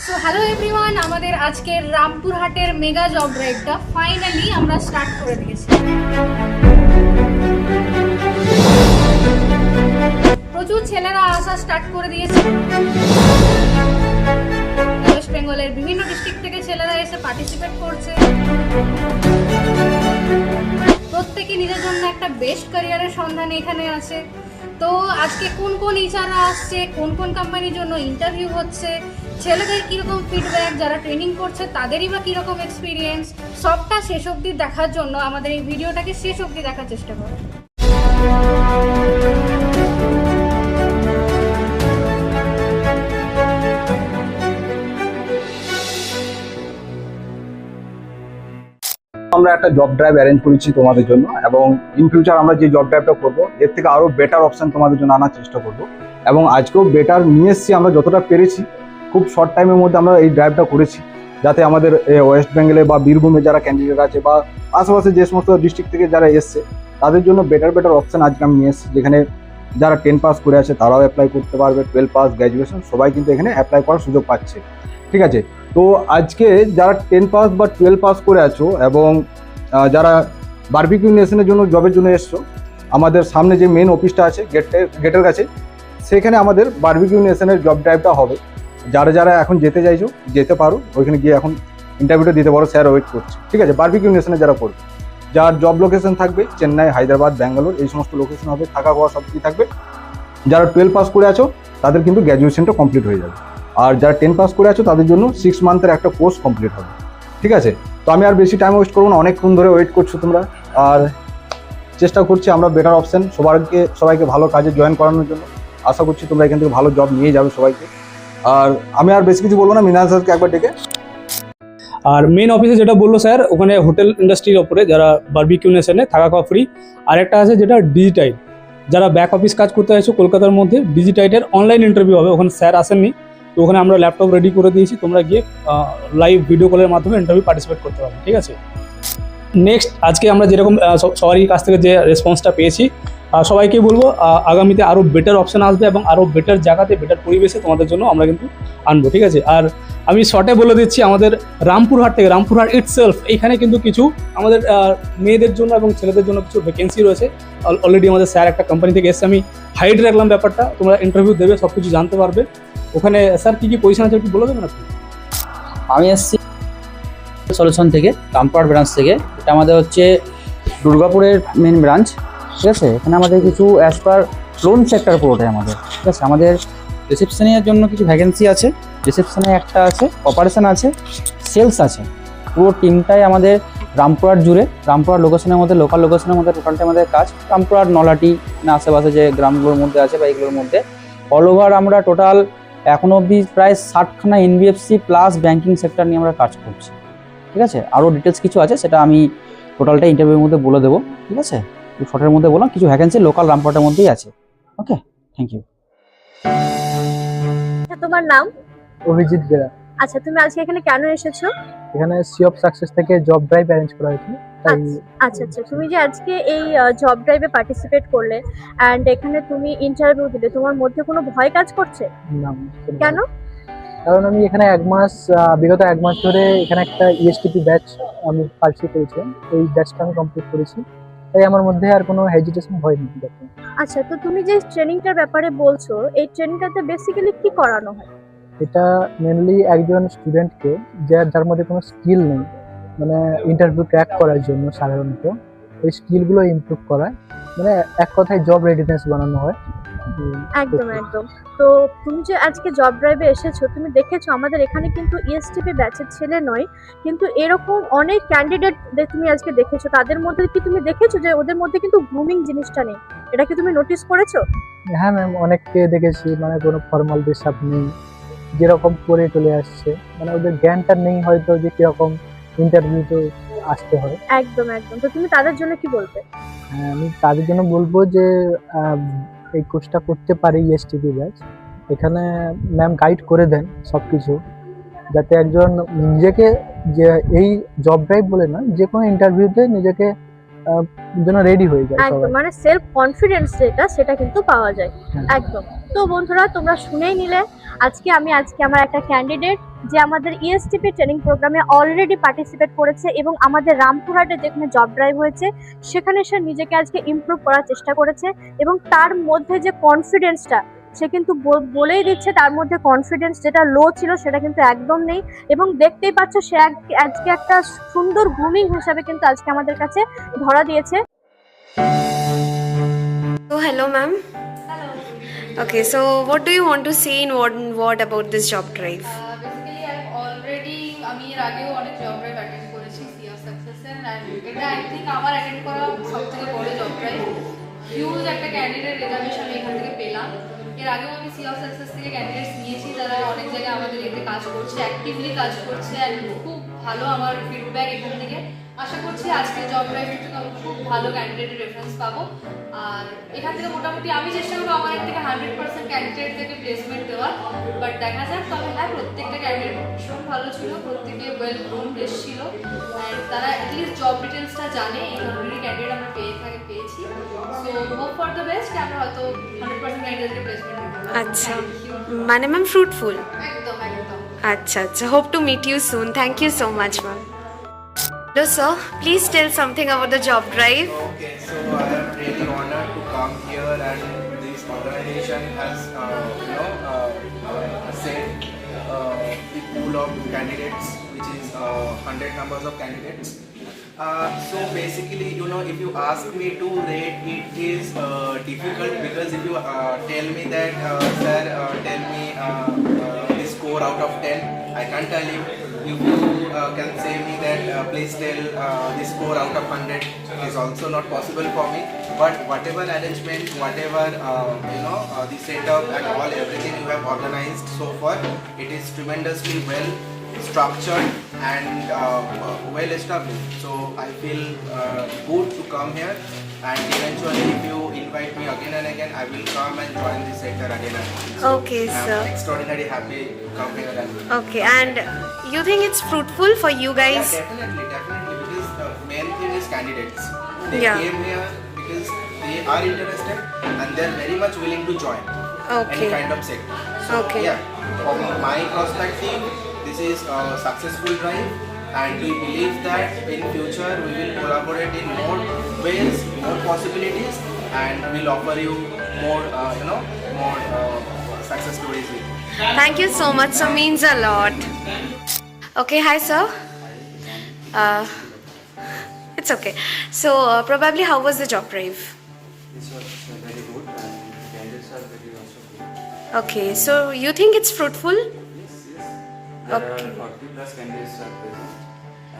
So hello everyone, আমাদের আজকের রামপুরহাটের mega job ড্রাইভটা finally আমরা স্টার্ট করে দিয়েছি। প্রচুর ছেলেরা আসা স্টার্ট করে দিয়েছে। ওয়েস্ট বেঙ্গলের বিভিন্ন ডিস্ট্রিক্ট থেকে ছেলেরা এসে পার্টিসিপেট করছে। প্রত্যেকে নিজের জন্য একটা বেস্ট ক্যারিয়ারের সন্ধানে এখানে আছে। তো আজকে কোন কোন ইচারা আসছে, কোন কোন কোম্পানির জন্য ইন্টারভিউ হচ্ছে, ছেলেদের কীরকম ফিডব্যাক, যারা ট্রেনিং করছে তাদেরই বা কীরকম এক্সপিরিয়েন্স, সবটা শেষ অবধি দেখার জন্য আমাদের এই ভিডিওটাকে শেষ অবধি দেখার চেষ্টা করো। আমরা একটা জব ড্রাইভ অ্যারেঞ্জ করেছি তোমাদের জন্য, এবং ইন ফিউচার আমরা যে জব ড্রাইভটা করবো এর থেকে আরো বেটার অপশন তোমাদের জন্য আনার চেষ্টা করবো। এবং আজকেও বেটার নিয়ে এসেছি আমরা যতটা পেরেছি। খুব শর্ট টাইমের মধ্যে আমরা এই ড্রাইভটা করেছি, যাতে আমাদের ওয়েস্ট বেঙ্গলে বা বীরভূমে যারা ক্যান্ডিডেট আছে বা আশেপাশে যে সমস্ত ডিস্ট্রিক্ট থেকে যারা এসছে তাদের জন্য বেটার অপশন আজকে আমি নিয়ে এসেছি, যেখানে যারা 10 পাস করে আছে তারাও অ্যাপ্লাই করতে পারবে, 12 পাস, গ্র্যাজুয়েশন সবাই কিন্তু এখানে অ্যাপ্লাই করার সুযোগ পাচ্ছে। ঠিক আছে, তো আজকে যারা 10 পাস বা 12 পাস করে আছো এবং যারা বারবিকিউ নেশনের জন্য জবের জন্য এসছো, আমাদের সামনে যে মেন অফিসটা আছে গেটের কাছে, সেখানে আমাদের বারবিকিউ নেশনের জব ড্রাইভটা হবে। যারা যারা এখন যেতে চাইছো যেতে পারো, ওইখানে গিয়ে এখন ইন্টারভিউটা দিতে পারো, স্যার ওয়েট করছে। ঠিক আছে, বারবিকিউ নেশনে যারা করবে, যার জব লোকেশন থাকবে চেন্নাই, হায়দ্রাবাদ, ব্যাঙ্গালোর, এই সমস্ত লোকেশন হবে, থাকা খাওয়া সব কিছু থাকবে। যারা 12 পাস করে আছো তাদের কিন্তু গ্র্যাজুয়েশনটা কমপ্লিট হয়ে যাবে, আর যারা 10 পাস করে আছো তাদের জন্য 6 মান্থের একটা কোর্স কমপ্লিট হবে। ঠিক আছে, তো আমি আর বেশি টাইম ওয়েস্ট করবো না, অনেকক্ষণ ধরে ওয়েট করছো তোমরা, আর চেষ্টা করছি আমরা বেটার অপশন সবাইকে ভালো কাজে জয়েন করানোর জন্য। আশা করছি তোমরা এখান থেকে ভালো জব নিয়ে যাবে সবাইকে। আর আমি আর বেশি কিছু বলবো না, মিনাল স্যারকে একবার ডেকে। আর মেন অফিসে যেটা বললো স্যার, ওখানে হোটেল ইন্ডাস্ট্রির ওপরে যারা বারবিকিউ নেশনে থাকা খাওয়া ফ্রি। আর একটা আছে যেটা ডিজিটাইট, যারা ব্যাক অফিস কাজ করতে চাইছো কলকাতার মধ্যে, ডিজিটাইটের অনলাইন ইন্টারভিউ হবে। ওখানে স্যার আসেননি, তো ওখানে আমরা ল্যাপটপ রেডি করে দিয়েছি, তোমরা গিয়ে লাইভ ভিডিও কলের মাধ্যমে ইন্টারভিউ পার্টিসিপেট করতে পারবে। ঠিক আছে, নেক্সট আজকে আমরা যেরকম সবারই কাছ থেকে যে রেসপন্সটা পেয়েছি, সবাইকে বলবো আগামীতে আরও বেটার অপশন আসবে এবং আরও বেটার জায়গাতে বেটার পরিবেশে তোমাদের জন্য আমরা কিন্তু আনবো। ঠিক আছে, আর আমি শর্টে বলে দিচ্ছি, আমাদের রামপুরহাট ইটসেলফ এইখানে কিন্তু কিছু আমাদের মেয়েদের জন্য এবং ছেলেদের জন্য কিছু ভ্যাকেন্সি রয়েছে। অলরেডি আমাদের স্যার একটা কোম্পানি থেকে এসে, আমি হাইড রাখলাম ব্যাপারটা, তোমরা ইন্টারভিউ দেবে, সব কিছু জানতে পারবে। ওখানে স্যার কী কী পজিশন আছে একটু বলে দেবেন আপনি? আমি এসেছি সলিউশন থেকে, রামপুরহাট ব্রাঞ্চ থেকে। এটা আমাদের হচ্ছে দুর্গাপুরের মেন ব্রাঞ্চ। ঠিক আছে, এখানে আমাদের কিছু অ্যাজ পার লোন সেক্টর পুরোটাই আমাদের। ঠিক আছে, আমাদের রিসেপশনের জন্য কিছু ভ্যাকেন্সি আছে, রিসেপশনে একটা আছে, অপারেশন আছে, সেলস আছে। পুরো টিমটাই আমাদের রামপুরহাট জুড়ে, রামপুরহাট লোকেশনের মধ্যে, লোকাল লোকেশনের মধ্যে টোটালটা আমাদের কাজ। রামপুরহাট, নলাটি, আশেপাশে যে গ্রামগুলোর মধ্যে আছে বা এইগুলোর মধ্যে অল ওভার আমরা টোটাল এখনো অবধি প্রায় 60খানা এনবিএফসি প্লাস ব্যাঙ্কিং সেক্টর নিয়ে আমরা কাজ করছি। ঠিক আছে, আরও ডিটেলস কিছু আছে, সেটা আমি টোটালটা ইন্টারভিউর মধ্যে বলে দেবো। ঠিক আছে, শর্টের মধ্যে বললাম কিছু ভ্যাকেন্সি লোকাল রামপুরহাটের মধ্যেই আছে। ওকে, থ্যাংক ইউ। তোমার নাম? অভিজিৎ বেরা। আচ্ছা, তুমি আজকে এখানে কেন এসেছো? এখানে সি অফ সাকসেস থেকে জব ড্রাইভ অ্যারেঞ্জ করা হয়েছে। আচ্ছা, তুমি যে আজকে এই জব ড্রাইভে পার্টিসিপেট করলে এন্ড এখানে তুমি ইন্টারভিউ দিলে, তোমার মধ্যে কোনো ভয় কাজ করছে? না। কেন? কারণ আমি এখানে বিগত এক মাস ধরে এখানে একটা ইএসটিপি ব্যাচ আমি পার্টিসিপেট করেছিলাম, এই ব্যাচটা আমি কমপ্লিট করেছি, তাই আমার মধ্যে আর কোনো হেজিটেশন হয়নি। আচ্ছা, তো তুমি যে ট্রেনিংটার ব্যাপারে বলছো, এই ট্রেনিংটাতে বেসিক্যালি কি করানো হয়? এটা মেনলি একজন স্টুডেন্টকে যার মধ্যে কোনো স্কিল নেই, মানে ইন্টারভিউ ক্র্যাক করার জন্য সাধারণত ওই স্কিলগুলো ইমপ্রুভ করায়, মানে এক কথায় জব রেডিনেস বানানো হয়। একদম। তো তুমি যে আজকে জব ড্রাইভে এসেছো, তুমি দেখেছো আমাদের এখানে কিন্তু ইএসটিপি ব্যাচের ছেলে নয়, কিন্তু এরকম অনেক ক্যান্ডিডেট তুমি আজকে দেখেছো। তাদের মধ্যে কি তুমি দেখেছো যে ওদের মধ্যে কিন্তু গ্রুমিং জিনিসটা নেই? এটা কি তুমি নোটিস করেছো? হ্যাঁ ম্যাম, অনেককে দেখেছি, মানে কোনো ফর্মাল ড্রেস আপ নেই, যেরকম করে চলে আসছে, মানে ওদের জ্ঞানটা নেই হয়তো যে কিরকম ইন্টারভিউতে আসতে হয়। একদম। তো তুমি তাদের জন্য কি বলবে? আমি তাদের জন্য বলবো যে এই কোর্সটা করতে পারে ইএসটিপি ব্যাচ। এখানে ম্যাম গাইড করে দেন সব কিছু, যাতে একজন নিজেকে, যে এই জব ড্রাইভ বলে না, যে কোনো ইন্টারভিউতে নিজেকে জন্য রেডি হয়ে যায়। একদম, মানে সেলফ কনফিডেন্স সেটা কিন্তু পাওয়া যায়। একদম। তো বন্ধুরা, তোমরা শুনেই নিলে, আজকে আমার একটা ক্যান্ডিডেট যে আমাদের ইএসটিপি ট্রেনিং প্রোগ্রামে অলরেডি পার্টিসিপেট করেছে এবং আমাদের রামপুরহাটে যেখানে জব ড্রাইভ হয়েছে সেখানে সে নিজেকে আজকে ইমপ্রুভ করার চেষ্টা করেছে এবং তার মধ্যে যে কনফিডেন্সটা সে কিন্তু বলেই দিচ্ছে তার মধ্যে কনফিডেন্স যেটা লো ছিল সেটা কিন্তু একদম নেই এবং দেখতেই পাচ্ছ সে আজকে একটা সুন্দর গ্রুমিং হিসাবে কিন্তু আজকে আমাদের কাছে ধরা দিয়েছে। So hello ma'am. Hello Okay, so what do you want to say in what about this job drive? Basically আমি এর আগেও অনেক জব ড্রাইভ অ্যাটেন্ড করেছি সিও সাকসেসের, অ্যান্ড এটা আই থিঙ্ক আমার অ্যাটেন্ড করা সবথেকে বড় জব ড্রাইভ। হিউজ একটা ক্যান্ডিডেট রেজার্ভেশন আমি এখান থেকে পেলাম। এর আগেও আমি সিও সাকসেস থেকে ক্যান্ডিডেটস নিয়েছি যারা অনেক জায়গায় আমাদের এতে কাজ করছে, অ্যাক্টিভলি কাজ করছে, অ্যান্ড খুব ভালো আমার ফিডব্যাক এখান থেকে। আশা করছি আজকে জব ড্রাইভ থেকে আমি খুব ভালো ক্যান্ডিডেটের রেফারেন্স পাবো। আর এখান থেকে মোটামুটি আমি চেষ্টা করবো আমার এর থেকে 100% ক্যান্ডিডেট থেকে প্লেসমেন্ট দেওয়ার, বাট দেখা যাক। তবে হ্যাঁ, প্রত্যেকটা ক্যান্ডিডেট ভীষণ ভালো ছিল, প্রত্যেকে ওয়েল গ্রোন বেশ ছিল, অ্যান্ড তারা অ্যাটলিস্ট জব ডিটেলসটা জানে। এই ধরনেরই ক্যান্ডিডেট আমরা পেয়েছি। So hope for the best, আমরা হয়তো 100% ক্যান্ডিডেটকে প্লেসমেন্ট দেবো। আচ্ছা, মানে ম্যাম ফ্রুটফুল। একদম একদম। আচ্ছা, hope to meet you soon. Thank you so much ma'am. Hello sir, please tell something about the job drive. Okay, so I am really honored to come here, and this organization has, set the pool of candidates, which is 100 numbers of candidates. So basically, if you ask me to rate, it is difficult, because if you tell me that, sir, tell me the score out of 10, I can't tell you. If you can say me that, please tell the score out of 100, is also not possible for me. But whatever arrangement, whatever the setup and all, everything you have organized so far, it is tremendously well structured and well established. So I feel good to come here, and eventually if you invite me again and again, I will come and join this sector again and again. So Okay, I'm sir. extraordinarily happy to come here. And Okay, and you think it's fruitful for you guys? yeah, definitely, because the main thing is candidates. They Yeah. came here because they are interested and they are very much willing to join Okay. any kind of sector. So Okay. yeah, from my perspective, this is a successful drive, and we believe that in future we will collaborate in more ways, more possibilities, and we'll offer you more, more success stories with. Thank you so much, sir, means a lot. Okay, hi sir. It's okay. So probably how was the job drive? This was very good, and the candidates are very also good. Okay, so you think it's fruitful? Yes. There Okay. are 40 plus candidates are present,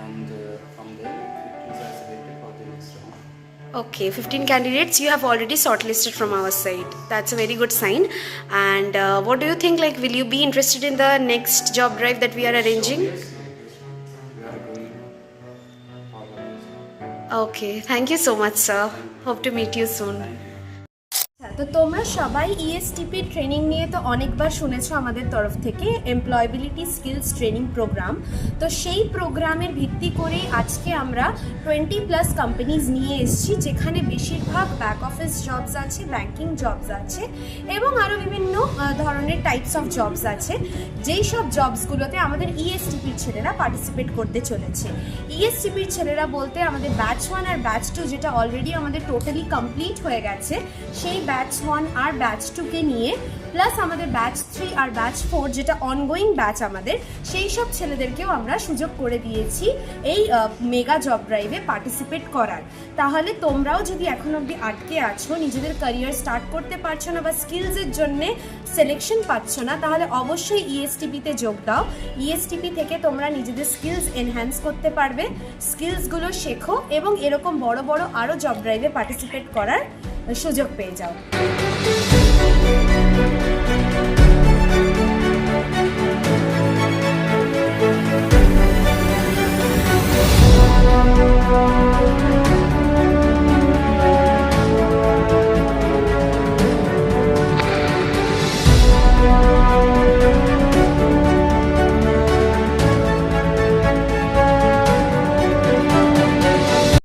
and from them 15 are selected for the next round. Okay, 15 candidates you have already shortlisted from our side. That's a very good sign. And what do you think, like, will you be interested in the next job drive that we are arranging? Yes, we are going forward. Okay, thank you so much, sir. Hope to meet you soon. তো তোমরা সবাই ইএসটিপি training নিয়ে তো অনেকবার শুনেছো আমাদের তরফ থেকে, এমপ্লয়েবিলিটি স্কিলস ট্রেনিং প্রোগ্রাম। তো সেই প্রোগ্রামের ভিত্তি করেই আজকে আমরা 20+ কোম্পানিজ নিয়ে এসেছি, যেখানে বেশিরভাগ ব্যাক অফিস জবস আছে, ব্যাংকিং জবস আছে এবং আরও বিভিন্ন ধরনের টাইপস অফ জবস আছে, যেই সব জবসগুলোতে আমাদের ইএসটিপির ছেলেরা পার্টিসিপেট করতে চলেছে। ইএসটিপির ছেলেরা বলতে আমাদের ব্যাচ 1 আর ব্যাচ 2, যেটা অলরেডি আমাদের টোটালি কমপ্লিট হয়ে গেছে, সেই ব্যাচ 1 আর ব্যাচ 2কে নিয়ে, প্লাস আমাদের ব্যাচ 3 আর ব্যাচ 4 যেটা অনগোয়িং ব্যাচ আমাদের, সেই সব ছেলেদেরকেও আমরা সুযোগ করে দিয়েছি এই মেগা জব ড্রাইভে পার্টিসিপেট করার। তাহলে তোমরাও যদি এখন অবধি আটকে আছো, নিজেদের ক্যারিয়ার স্টার্ট করতে পারছো না বা স্কিলসের জন্যে সিলেকশন পাচ্ছ না, তাহলে অবশ্যই ইএসটিপিতে যোগ দাও। ইএসটিপি থেকে তোমরা নিজেদের স্কিলস এনহ্যান্স করতে পারবে, স্কিলসগুলো শেখো এবং এরকম বড় বড় আরও জব ড্রাইভে পার্টিসিপেট করার সুযোগ পেয়ে যাও।